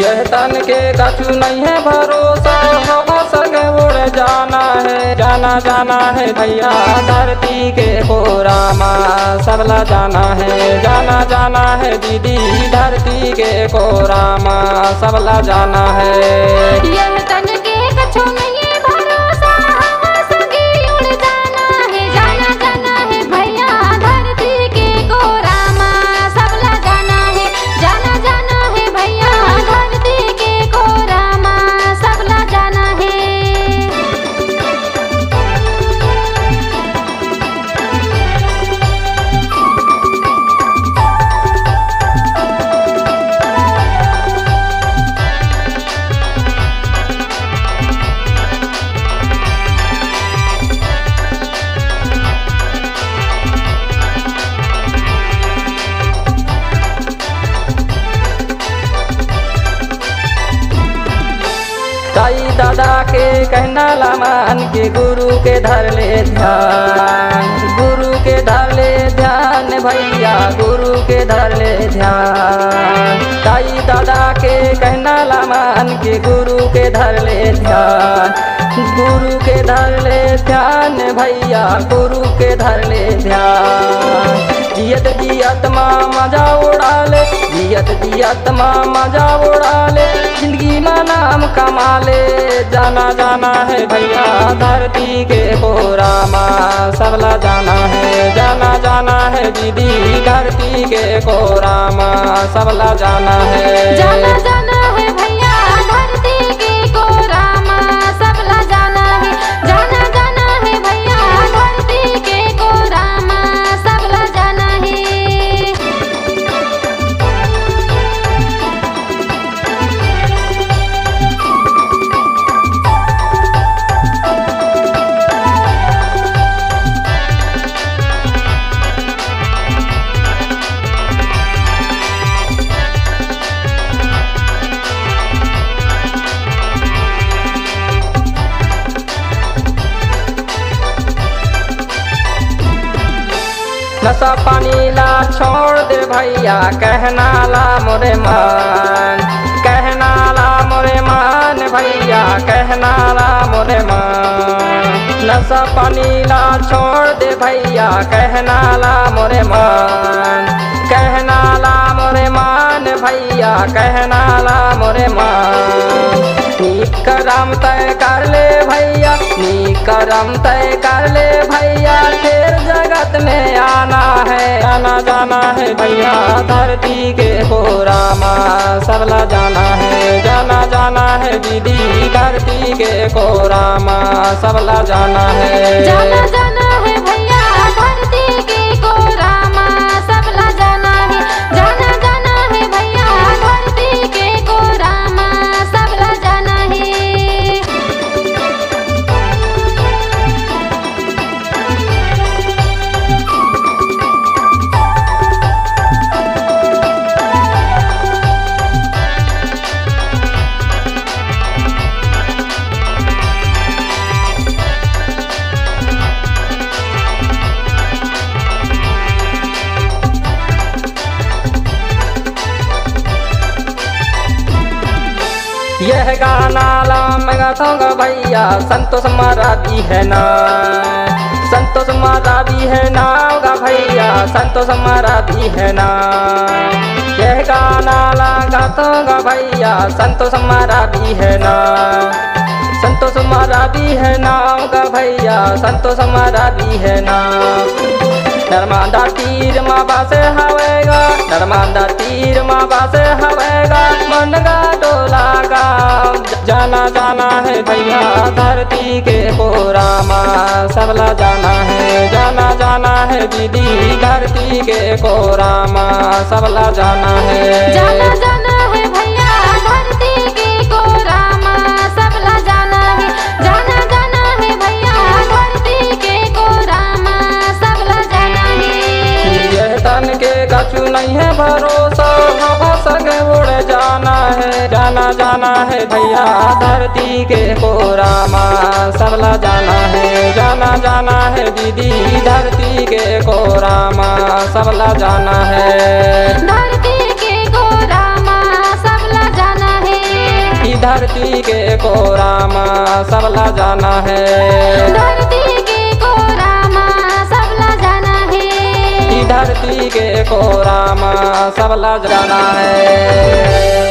यह तन के कछु नहीं है भरोसा, हवा सगे उड़ जाना है, जाना जाना है भैया धरती के कोरामा सबला जाना है, जाना जाना है दीदी धरती के कोरामा सबला जाना है। यह तन के कछु नहीं है भरोसा, हवा सगे उड़ जाना है, जाना जाना है भैया धरती के कोरामा सबला जाना है, जाना जाना है भैया धरती के कोरामा सबला जाना है। ताई दादा के कहना लामान के गुरु के धर ले ध्यान, गुरु के धर ले ध्यान भैया गुरु के धर ले ध्यान। ताई दादा के कहना लामान के गुरु के धर ले ध्यान, गुरु के धर ले ध्यान भैया गुरु के धर ले ध्यान। जियत जियत माँ मजा उड़ा ले, जियत जियत माँ मजा उड़ा ले, जिंदगी में नाम कमा ले, जाना जाना है भैया धरती के कोरामा सबला जाना है, जाना जाना है दीदी धरती के कोरामा सबला जाना है। जाना जाना है भैया धरती के कोरामा सबला जाना है, जाना जाना है भैया धरती के कोरामा सबला जाना है। नशा पानी ला छोड़ दे भैया कहना ला मोरे मान, कहना ला मोरे मान भैया कहना ला मोरे मान। नशा पानी ला छोड़ दे भैया कहना ला मोरे मान, कहना ला मोरे मान भैया कहना ला मोरे मान। नीक करम तय कर ले भैया, नीक करम तय कर ले भैया, फिर जगत में आना है, आना जाना है भैया धरती के कोरामा सबला जाना है, जाना जाना है दीदी धरती के कोरामा सबला जाना है। जाना जाना है भैया धरती के कोरामा सबला जाना है, जाना जाना है भैया धरती के कोरामा सबला जाना है। यह गाना ला मैं गाऊंगा भैया संतोष मारा भी है ना, संतोष मारा भी है ना गा भैया संतोष मारा भी है ना। यह गाना ला गाऊंगा भैया संतोष मारा भी है ना, संतोष मारा भी है ना गा भैया संतोष मारा भी है ना। नर्मदा तीर माँ बासे हवेगा, नर्मदा तीर माँ बासे हवेगा, मन का डोला का जाना जाना है भैया धरती के कोरामा सबला जाना है, जाना जाना है दीदी धरती के कोरामा सबला जाना है। जाना जाना है भैया धरती के कोरामा सबला जाना है, जाना जाना है भैया धरती के कोरामा सबला जाना है। यह तन के कछु नहीं है भरोसा, हवा सगे उड़ जाना है, जाना जाना है भैया धरती के कोरामा सबला जाना है, जाना जाना है दीदी धरती के कोरामा सबला जाना है। धरती के कोरामा सबला जाना है। सबला जाना है। धरती के कोरा माँ सबला जाना है। धरती के कोरा माँ सबला जाना है।